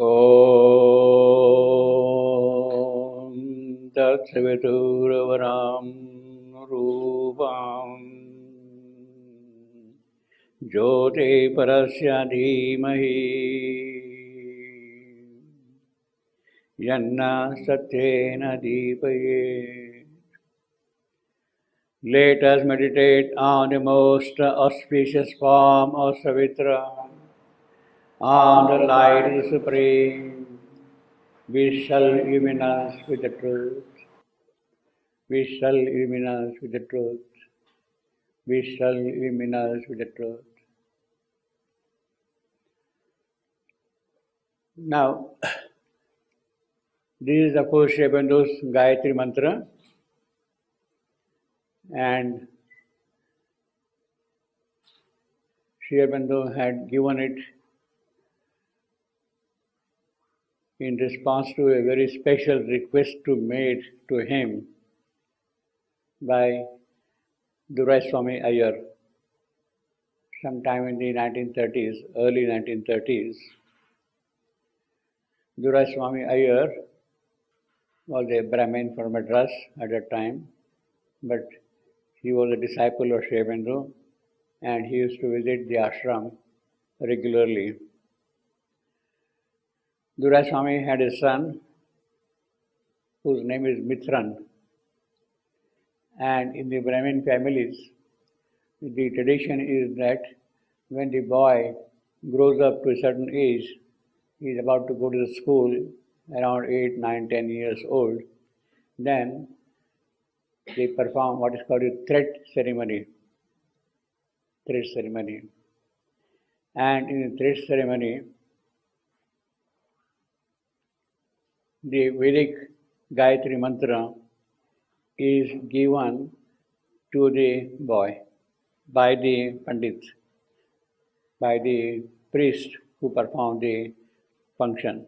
Om Tat Savitri Rupam Jyoti Parasya Dhimahi Yanna Satyena Deepayet. Let us meditate on the most auspicious form of Savitra, on the light of the Supreme. We shall illumine us with the truth. We shall illumine us with the truth. We shall illumine us with the truth. Now, this is of course Sri Aurobindo Gayatri Mantra, and Sri Aurobindo had given it in response to a very special request made to him by Durai Swami Iyer sometime in the 1930s, early 1930s. Durai Swami Iyer was a Brahmin from Madras at that time, but he was a disciple of Sri Aurobindo and he used to visit the ashram regularly. Durai Swami had a son whose name is Mithran, and in the Brahmin families, the tradition is that when the boy grows up to a certain age, he is about to go to the school, around 8, 9, 10 years old, then they perform what is called a thread ceremony. And in the thread ceremony, the Vedic Gayatri Mantra is given to the boy by the Pandit, by the priest who performed the function.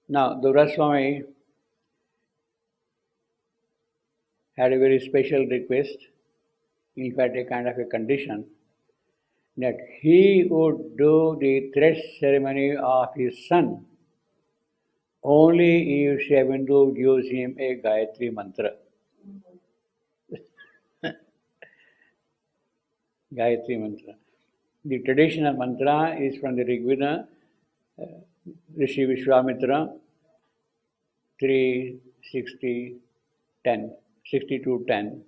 Now, Durai Swami had a very special request, in fact a kind of a condition, that he would do the thread ceremony of his son only if Sri Aurobindo gives him a Gayatri Mantra. Gayatri Mantra. The traditional mantra is from the Rig Veda, Rishi Vishwamitra 62:10.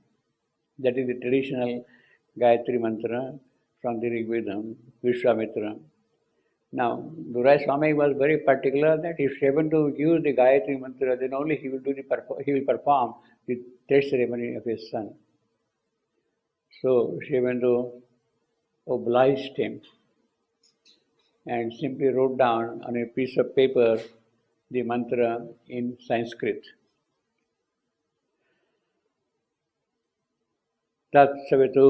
That is the traditional Gayatri Mantra from the Rig Veda, Vishwamitra. Now, Durai Swami was very particular that if Sri Aurobindo gives the Gayatri Mantra, then only he will perform the thread ceremony of his son. So Sri Aurobindo obliged him and simply wrote down on a piece of paper the mantra in Sanskrit. Tat Savitri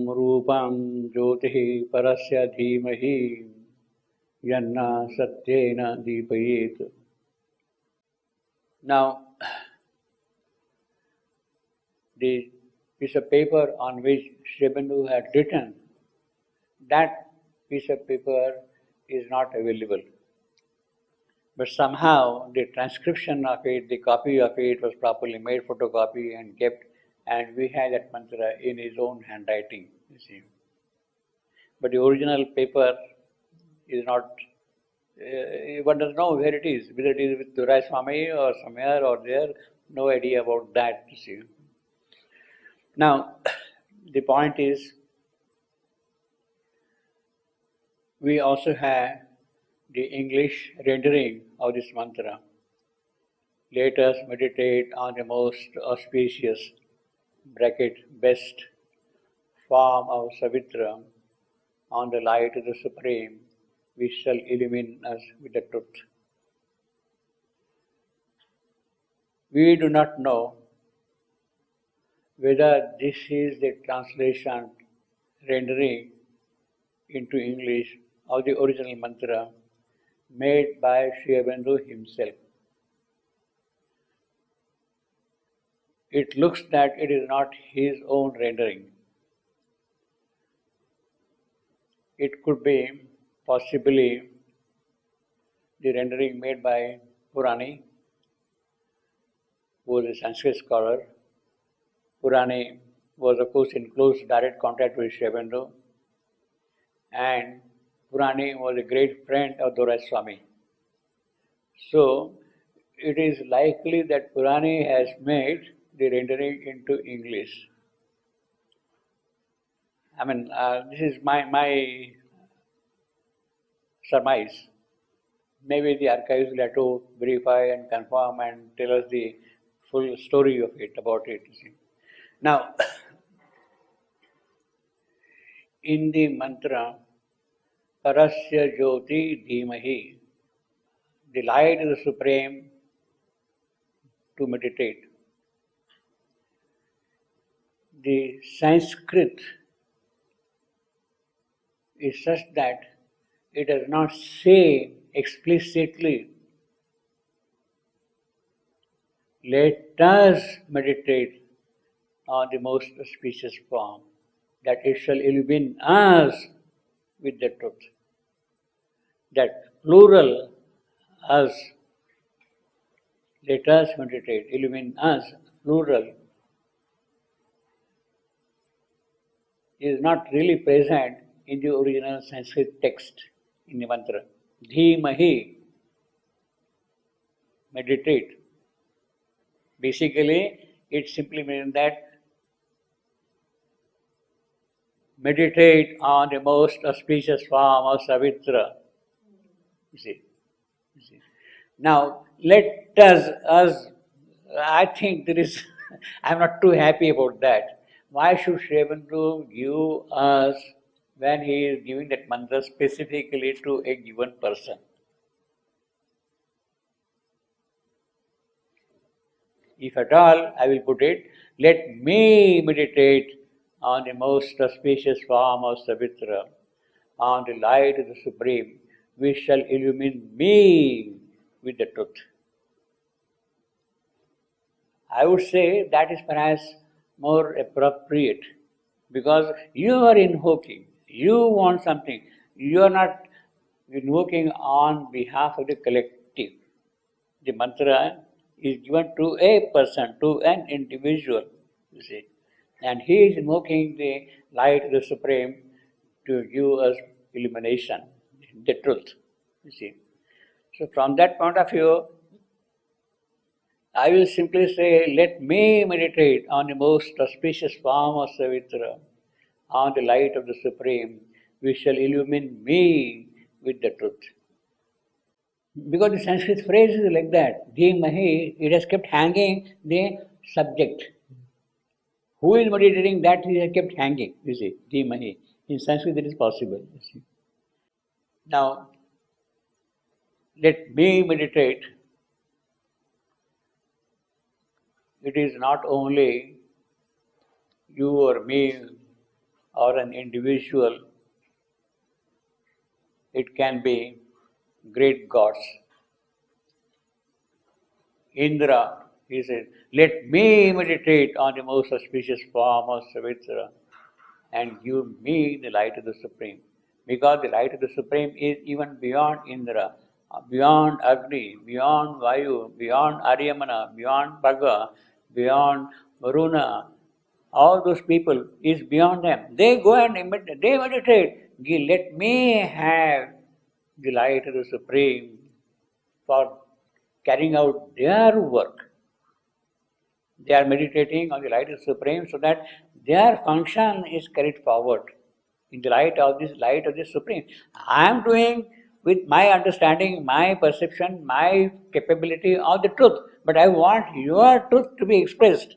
Rupam Jyoti Parasya Dhimahi Yanna Satyena Deepayet. Now, the piece of paper on which Sri Aurobindo had written, that piece of paper is not available. But somehow the transcription of it, the copy of it was properly made, photocopy and kept, and we had that mantra in his own handwriting, you see. But the original paper is not, one doesn't know where it is, whether it is with Durai Swami or somewhere or there, no idea about that, you see. Now, the point is, we also have the English rendering of this mantra. Let us meditate on the most auspicious (best) form of Savitra, on the light of the Supreme, which shall illumine us with the truth. We do not know whether this is the translation rendering into English of the original mantra made by Sri Aurobindo himself. It looks that it is not his own rendering. It could be possibly the rendering made by Purani, who was a Sanskrit scholar. Purani was, of course, in close direct contact with Sri Aurobindo, and Purani was a great friend of Doraj Swami. So, it is likely that Purani has made the rendering into English. I mean, this is my surmise. Maybe the archives will have to verify and confirm and tell us the full story of it, about it. You see. Now, in the mantra, Parasya Jyoti Dhimahi, the light of the Supreme, to meditate. The Sanskrit is such that it does not say explicitly, let us meditate on the most auspicious form, that it shall illumine us with the truth. That plural, us, let us meditate, illumine us, plural, is not really present in the original Sanskrit text in the mantra. Dhimahi, meditate. Basically, it simply means that meditate on the most auspicious form of Savitri. You see. Now, let us, I think there is, I'm not too happy about that. Why should Sri Aurobindo give us when he is giving that mantra specifically to a given person? If at all, I will put it, let me meditate on the most auspicious form of Savitri, on the light of the Supreme, which shall illumine me with the truth. I would say that is perhaps more appropriate, because you are invoking, you want something, you are not invoking on behalf of the collective. The mantra is given to a person, to an individual, you see, and he is invoking the light of the Supreme to give us illumination, the truth, you see. So from that point of view, I will simply say, let me meditate on the most auspicious form of Savitri, on the light of the Supreme, which shall illumine me with the truth. Because the Sanskrit phrase is like that, Dhimahi, it has kept hanging the subject. Who is meditating, that he has kept hanging, you see, Dhimahi. In Sanskrit that is possible, you see. Now, let me meditate. It is not only you or me or an individual, it can be great gods. Indra, he said, let me meditate on the most auspicious form of Savitri and give me the light of the Supreme. Because the light of the Supreme is even beyond Indra, beyond Agni, beyond Vayu, beyond Aryamana, beyond Bhaga, beyond Varuna. All those people is beyond them. They go and they meditate. Let me have the light of the Supreme for carrying out their work. They are meditating on the light of the Supreme so that their function is carried forward in the light of the Supreme. I am doing with my understanding, my perception, my capability of the truth, but I want your truth to be expressed.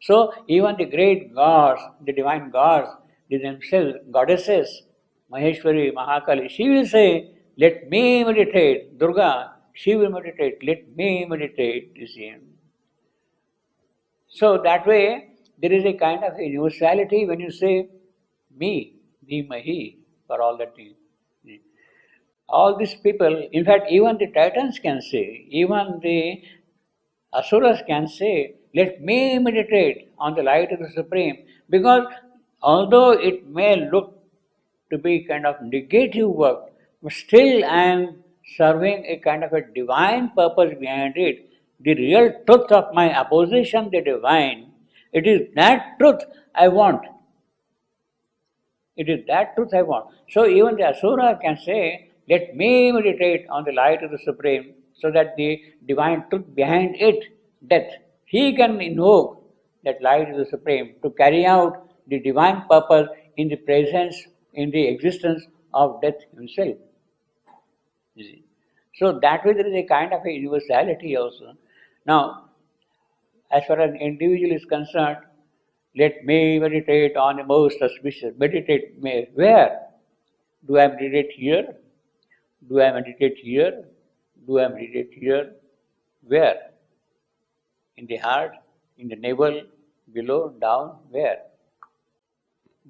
So even the great gods, the divine gods, they themselves, goddesses, Maheshwari, Mahakali, she will say, let me meditate. Durga, she will meditate, let me meditate, you see. So that way, there is a kind of universality when you say me, Dhimahi, for all that thing. All these people, in fact, even the Titans can say, even the Asuras can say, let me meditate on the light of the Supreme, because although it may look to be kind of negative work, but still I am serving a kind of a divine purpose behind it. The real truth of my opposition, the divine, it is that truth I want. It is that truth I want. So even the Asura can say, let me meditate on the light of the Supreme, so that the divine truth behind it, death, he can invoke that light of the Supreme to carry out the divine purpose in the presence, in the existence of death himself. You see. So that way there is a kind of a universality also. Now, as far as individual is concerned, let me meditate on the most auspicious. Meditate where? Do I meditate here? Do I meditate here? Do I meditate here? Where? In the heart, in the navel, below, down, where?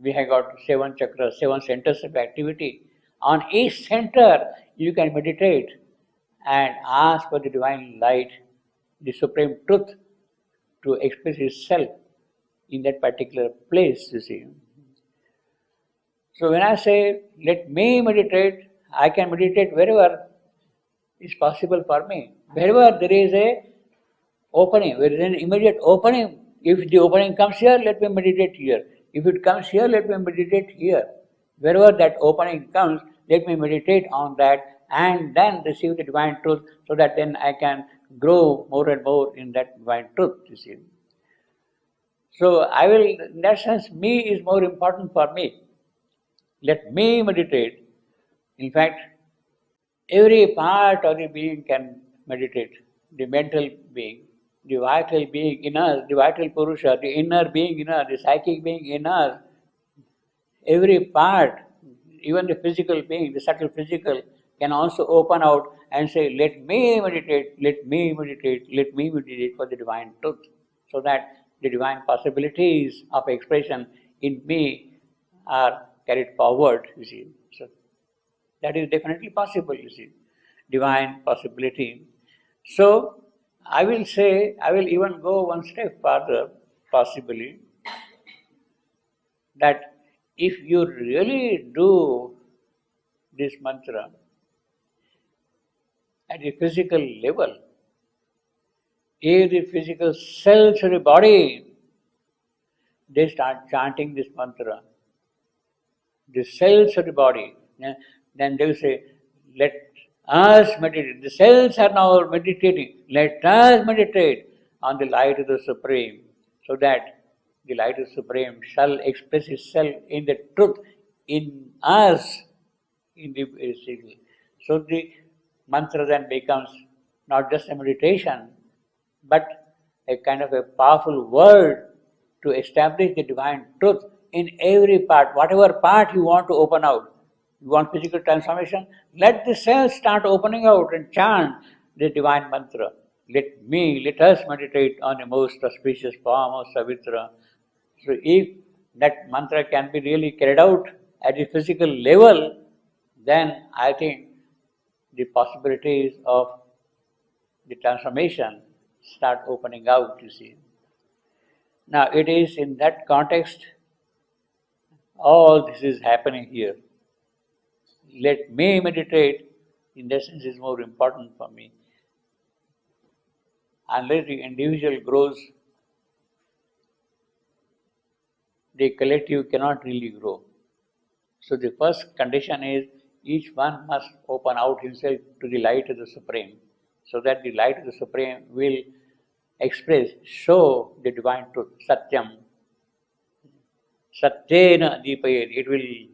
We have got 7 chakras, 7 centers of activity. On each center, you can meditate and ask for the divine light, the supreme truth, to express itself in that particular place, you see. So when I say, let me meditate, I can meditate wherever is possible for me. Wherever there is a opening, there is an immediate opening. If the opening comes here, let me meditate here. If it comes here, let me meditate here. Wherever that opening comes, let me meditate on that and then receive the divine truth, so that then I can grow more and more in that divine truth, you see. So I will, in that sense, me is more important for me. Let me meditate. In fact, every part of the being can meditate. The mental being, the vital being in us, the vital Purusha, the inner being in us, the psychic being in us, every part, even the physical being, the subtle physical, can also open out and say, let me meditate, let me meditate, let me meditate for the divine truth, so that the divine possibilities of expression in me are carried forward, you see. So that is definitely possible, you see, divine possibility. So I will say, I will even go one step further, possibly, that if you really do this mantra at the physical level, if the physical cells of the body, they start chanting this mantra, the cells of the body, then they will say, let us meditate. The cells are now meditating. Let us meditate on the light of the Supreme, so that the light of the Supreme shall express itself in the truth in us, in the signal. So the mantra then becomes not just a meditation, but a kind of a powerful word to establish the divine truth in every part, whatever part you want to open out. You want physical transformation? Let the cells start opening out and chant the divine mantra. Let us meditate on the most auspicious form of Savitri. So if that mantra can be really carried out at the physical level, then I think the possibilities of the transformation start opening out, you see. Now it is in that context, all this is happening here. Let me meditate, in essence, is more important for me. Unless the individual grows, the collective cannot really grow. So the first condition is each one must open out himself to the light of the Supreme, so that the light of the Supreme will express, show the divine truth, Satyam. Satyena Deepayet, it will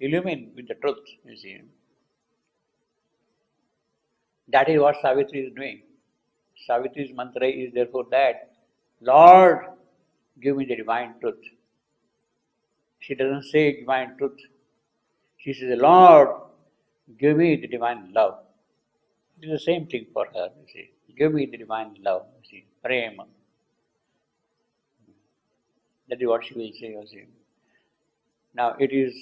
illumine with the truth, you see. That is what Savitri is doing. Savitri's mantra is therefore that, Lord, give me the divine truth. She doesn't say divine truth. She says, Lord, give me the divine love. It is the same thing for her, you see. Give me the divine love, you see. Prema. That is what she will say, you see. Now it is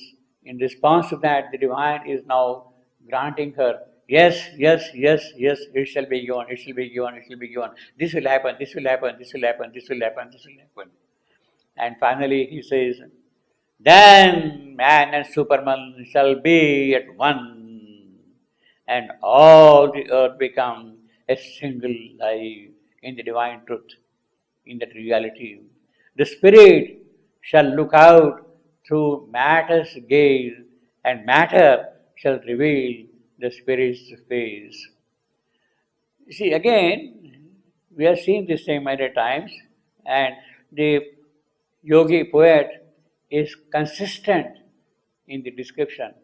in response to that, the divine is now granting her, yes, yes, yes, yes, it shall be given, it shall be given, it shall be given. This will happen, this will happen, this will happen, this will happen, this will happen. And finally he says, Then man and Superman shall be at one, and all the earth become a single life in the divine truth, in that reality. The spirit shall look out through matter's gaze, and matter shall reveal the spirit's face. You see, again, we have seen this thing many times, and the yogi poet is consistent in the description.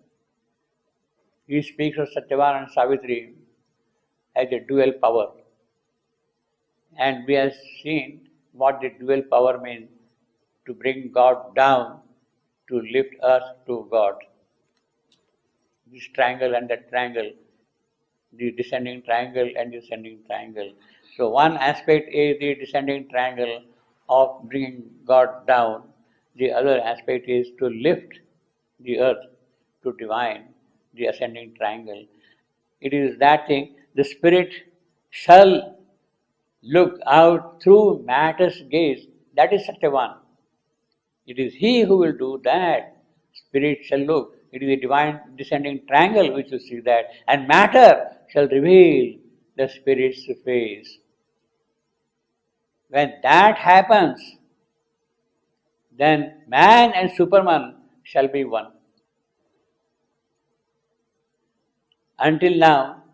He speaks of Satyavan and Savitri as a dual power, and we have seen what the dual power means to bring God down, to lift us to God. This triangle and that triangle, the descending triangle and the ascending triangle. So one aspect is the descending triangle of bringing God down. The other aspect is to lift the earth to divine, the ascending triangle. It is that thing, the spirit shall look out through matter's gaze. That is Satyavan. It is he who will do that. Spirit shall look. It is a divine descending triangle which will see that. And matter shall reveal the spirit's face. When that happens, then man and Superman shall be one. Until now,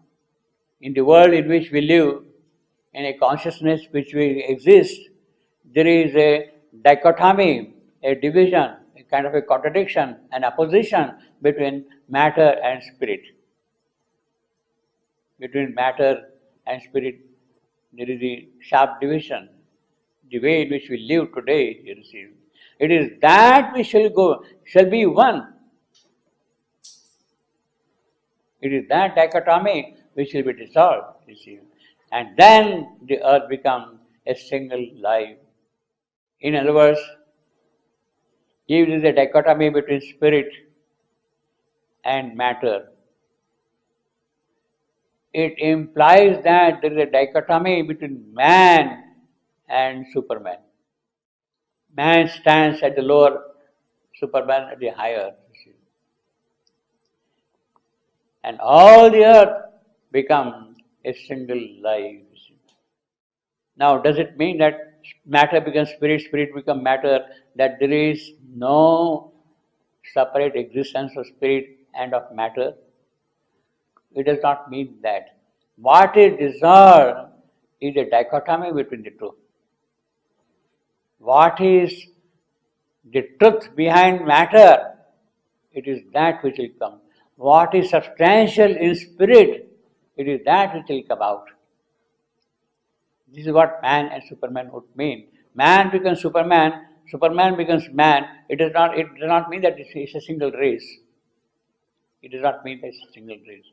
in the world in which we live, in a consciousness which we exist, there is a dichotomy, a division, a kind of a contradiction, an opposition between matter and spirit. Between matter and spirit, there is a sharp division. The way in which we live today, you see, it is that we shall be one. It is that dichotomy which will be dissolved, you see. And then the earth becomes a single life. In other words, if there is a dichotomy between spirit and matter, it implies that there is a dichotomy between man and Superman. Man stands at the lower, Superman at the higher. And all the earth becomes a single life. Now, does it mean that matter becomes spirit, spirit becomes matter, that there is no separate existence of spirit and of matter? It does not mean that. What is dissolved is a dichotomy between the two. What is the truth behind matter? It is that which will come. What is substantial in spirit? It is that which will come out. This is what man and Superman would mean. Man becomes Superman, Superman becomes man. It does not mean that it's a single race. It does not mean that it's a single race.